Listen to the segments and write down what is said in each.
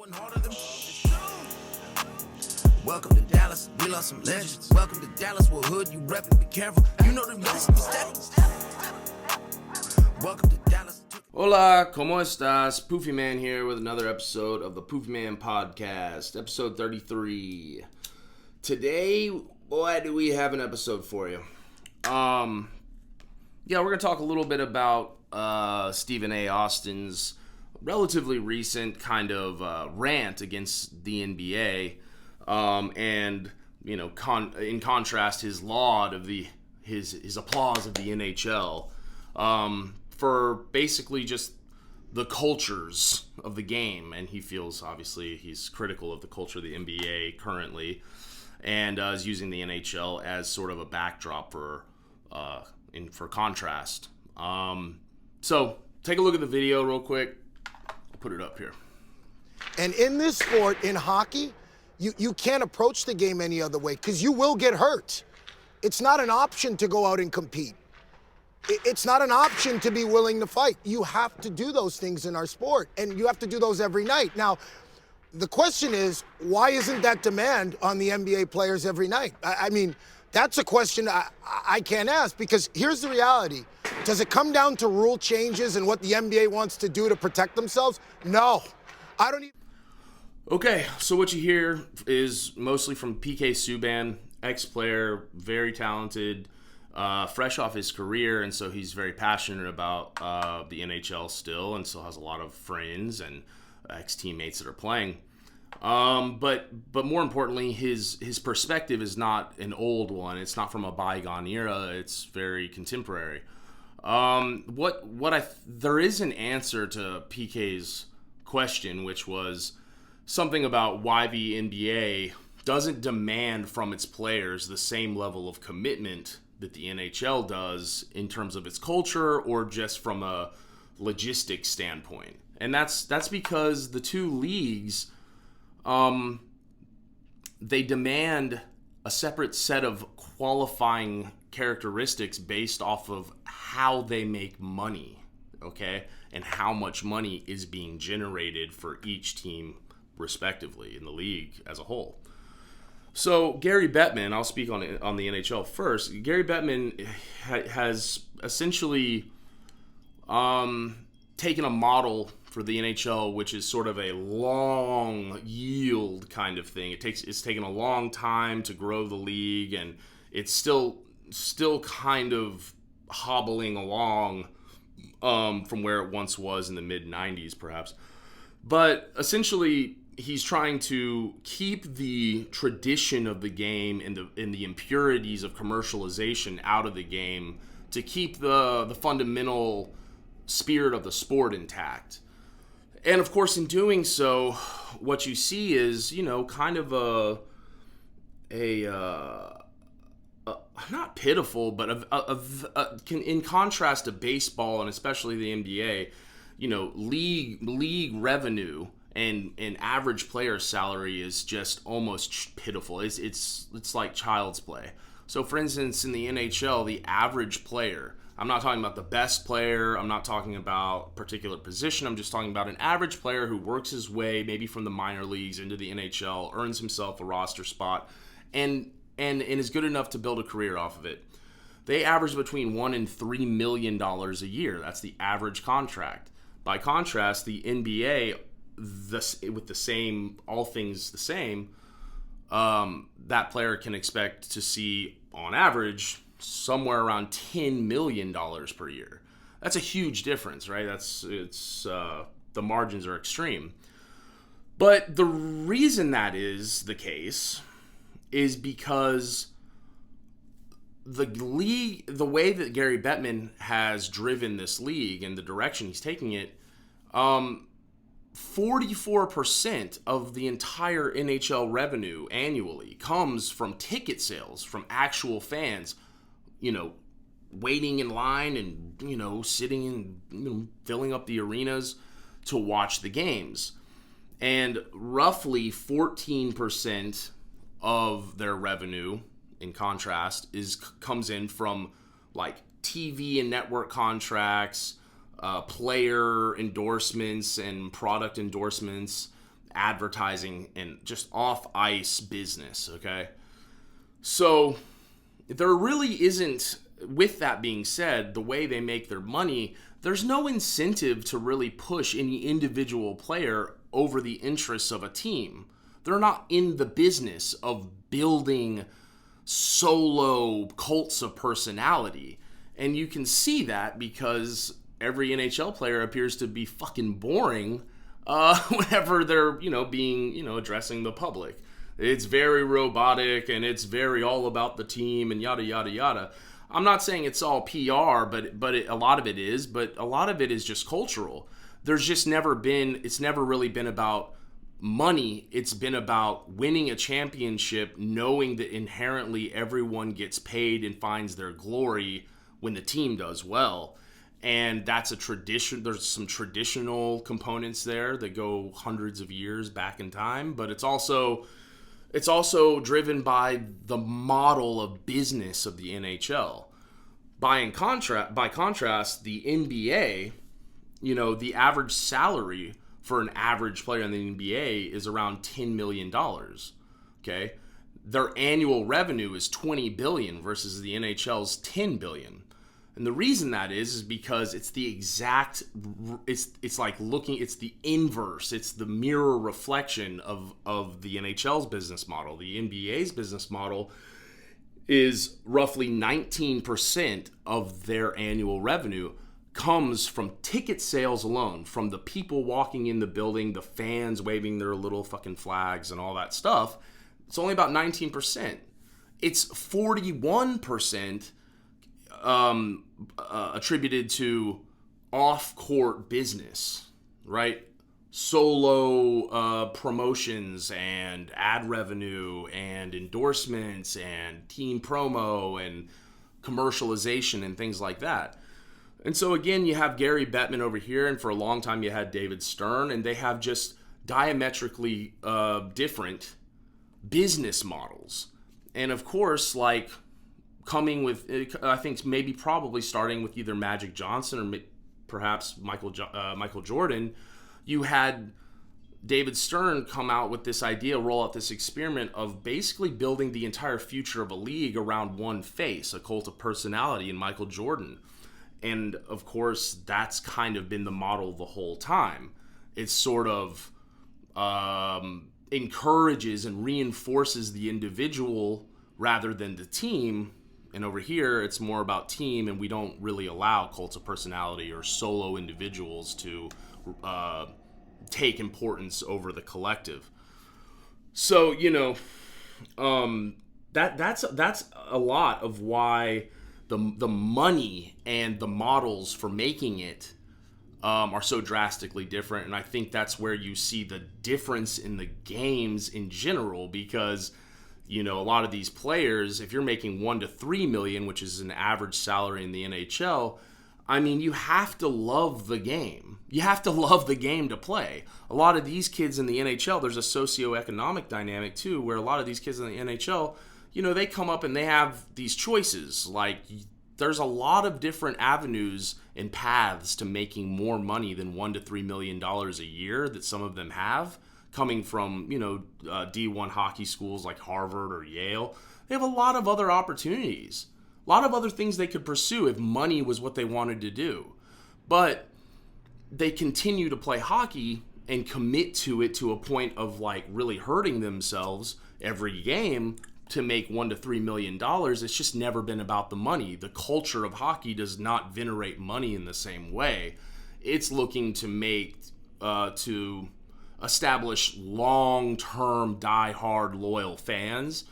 going harder than Welcome to Dallas, we lost some legends. Welcome to Dallas, we're hood, you reppin', be careful. You know the rest, be steady. Welcome to Dallas. Hola, ¿cómo estás? Poofy Man here with another episode of the Poofy Man podcast, episode 33. Today, boy, do we have an episode for you. We're going to talk a little bit about Stephen A. Austin's relatively recent kind of rant against the NBA, and in contrast, his laud of his applause of the NHL, for basically just the cultures of the game. And he feels, obviously, he's critical of the culture of the NBA currently, and is using the NHL as sort of a backdrop for contrast. So take a look at the video real quick. I'll put it up here. And in this sport, in hockey, you can't approach the game any other way because you will get hurt. It's not an option to go out and compete. It's not an option to be willing to fight. You have to do those things in our sport, and you have to do those every night. Now, the question is, why isn't that demand on the NBA players every night? I mean, that's a question I can't ask, because here's the reality. Does it come down to rule changes and what the NBA wants to do to protect themselves? No. I don't even... Okay, so what you hear is mostly from PK Subban, ex-player, very talented, fresh off his career, and so he's very passionate about the NHL still, and still has a lot of friends and ex-teammates that are playing. But more importantly, his perspective is not an old one. It's not from a bygone era. It's very contemporary. There is an answer to PK's question, which was something about why the NBA doesn't demand from its players the same level of commitment that the NHL does in terms of its culture, or just from a logistics standpoint. And that's because the two leagues, they demand a separate set of qualifying characteristics based off of how they make money, okay? And how much money is being generated for each team respectively in the league as a whole. So Gary Bettman, I'll speak on the NHL first. Gary Bettman has essentially taken a model for the NHL, which is sort of a long yield kind of thing. It's taken a long time to grow the league, and it's still kind of hobbling along from where it once was in the mid 90s, perhaps. But essentially, he's trying to keep the tradition of the game and the impurities of commercialization out of the game, to keep the fundamental spirit of the sport intact. And of course, in doing so, what you see is, kind of not pitiful, but in contrast to baseball and especially the NBA, league revenue and average player salary is just almost pitiful. It's like child's play. So for instance, in the NHL, the average player, I'm not talking about the best player, I'm not talking about particular position, I'm just talking about an average player who works his way maybe from the minor leagues into the NHL, earns himself a roster spot, and is good enough to build a career off of it. They average between $1 and $3 million a year. That's the average contract. By contrast, the NBA, with the same, all things the same, that player can expect to see, on average, somewhere around $10 million per year. That's a huge difference, right? The margins are extreme. But the reason that is the case is because the league, the way that Gary Bettman has driven this league and the direction he's taking it, 44% of the entire NHL revenue annually comes from ticket sales, from actual fans, waiting in line and, sitting and, filling up the arenas to watch the games. And roughly 14% of their revenue, in contrast, comes in from like TV and network contracts, player endorsements and product endorsements, advertising and just off-ice business, okay? So there really isn't, with that being said, the way they make their money, there's no incentive to really push any individual player over the interests of a team. They're not in the business of building solo cults of personality. And you can see that because every NHL player appears to be fucking boring whenever they're, being, addressing the public. It's very robotic and it's very all about the team and yada, yada, yada. I'm not saying it's all PR, but a lot of it is, but a lot of it is just cultural. It's never really been about money. It's been about winning a championship, knowing that inherently everyone gets paid and finds their glory when the team does well. And that's a tradition. There's some traditional components there that go hundreds of years back in time, but it's also driven by the model of business of the NHL. By contrast, the NBA, the average salary for an average player in the NBA is around $10 million. Okay, their annual revenue is $20 billion versus the NHL's $10 billion. And the reason that is because it's the exact, it's like looking, it's the inverse, it's the mirror reflection of the NHL's business model. The NBA's business model is roughly 19% of their annual revenue comes from ticket sales alone, from the people walking in the building, the fans waving their little fucking flags and all that stuff. It's only about 19%. It's 41% attributed to off-court business, right? Solo promotions and ad revenue and endorsements and team promo and commercialization and things like that. And so again, you have Gary Bettman over here, and for a long time you had David Stern, and they have just diametrically different business models. And of course, like coming with, I think maybe probably starting with either Magic Johnson or perhaps Michael Jordan, you had David Stern come out with this idea, roll out this experiment of basically building the entire future of a league around one face, a cult of personality in Michael Jordan. And of course, that's kind of been the model the whole time. It sort of encourages and reinforces the individual rather than the team. And over here, it's more about team, and we don't really allow cults of personality or solo individuals to take importance over the collective. So, that's a lot of why the money and the models for making it are so drastically different. And I think that's where you see the difference in the games in general, because a lot of these players, if you're making $1 to $3 million, which is an average salary in the NHL, I mean, you have to love the game. You have to love the game to play. A lot of these kids in the NHL, there's a socioeconomic dynamic too, where a lot of these kids in the NHL, they come up and they have these choices. Like, there's a lot of different avenues and paths to making more money than $1 to $3 million a year that some of them have, coming from, D1 hockey schools like Harvard or Yale. They have a lot of other opportunities, a lot of other things they could pursue if money was what they wanted to do. But they continue to play hockey and commit to it to a point of like really hurting themselves every game to make $1 to $3 million. It's just never been about the money. The culture of hockey does not venerate money in the same way. It's looking to make, to establish long-term, die-hard, loyal fans.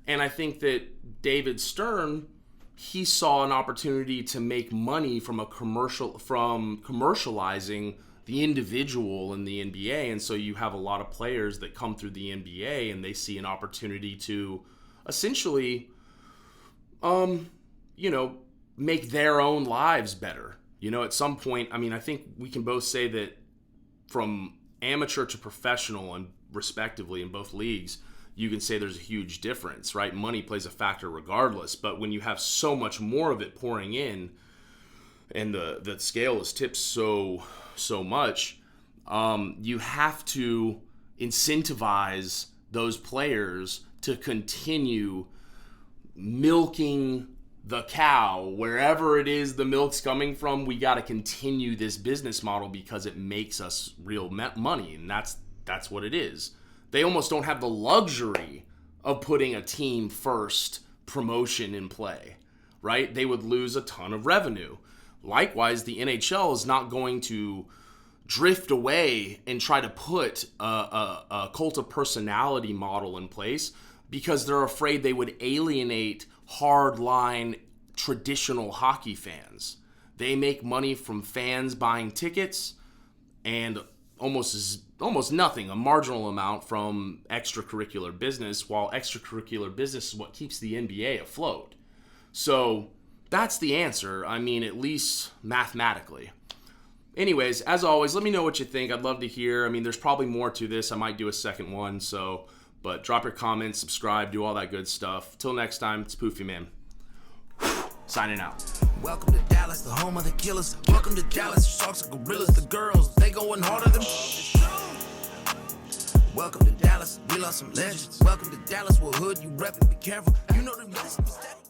And I think that David Stern, he saw an opportunity to make money from commercializing the individual in the NBA. And so you have a lot of players that come through the NBA and they see an opportunity to essentially, make their own lives better. At some point, I think we can both say that from amateur to professional and respectively in both leagues, you can say there's a huge difference, right? Money plays a factor regardless, but when you have so much more of it pouring in and the scale is tipped so much, you have to incentivize those players to continue milking the cow wherever it is the milk's coming from. We got to continue this business model because it makes us real money, and that's what it is. They almost don't have the luxury of putting a team first promotion in play, right? They would lose a ton of revenue. Likewise, the NHL is not going to drift away and try to put a cult of personality model in place because they're afraid they would alienate hardline traditional hockey fans. They make money from fans buying tickets and almost nothing, a marginal amount from extracurricular business, while extracurricular business is what keeps the NBA afloat. So that's the answer. I mean, at least mathematically. Anyways, as always, let me know what you think. I'd love to hear. I mean, there's probably more to this. I might do a second one. But drop your comments, subscribe, do all that good stuff. Till next time, it's Poofy Man. Signing out. Welcome to Dallas, the home of the killers. Welcome to Dallas, sharks and gorillas. The girls, they going harder than Welcome to Dallas, we love some legends. Welcome to Dallas, we're hood, you reppin', be careful. You know the rest is steady.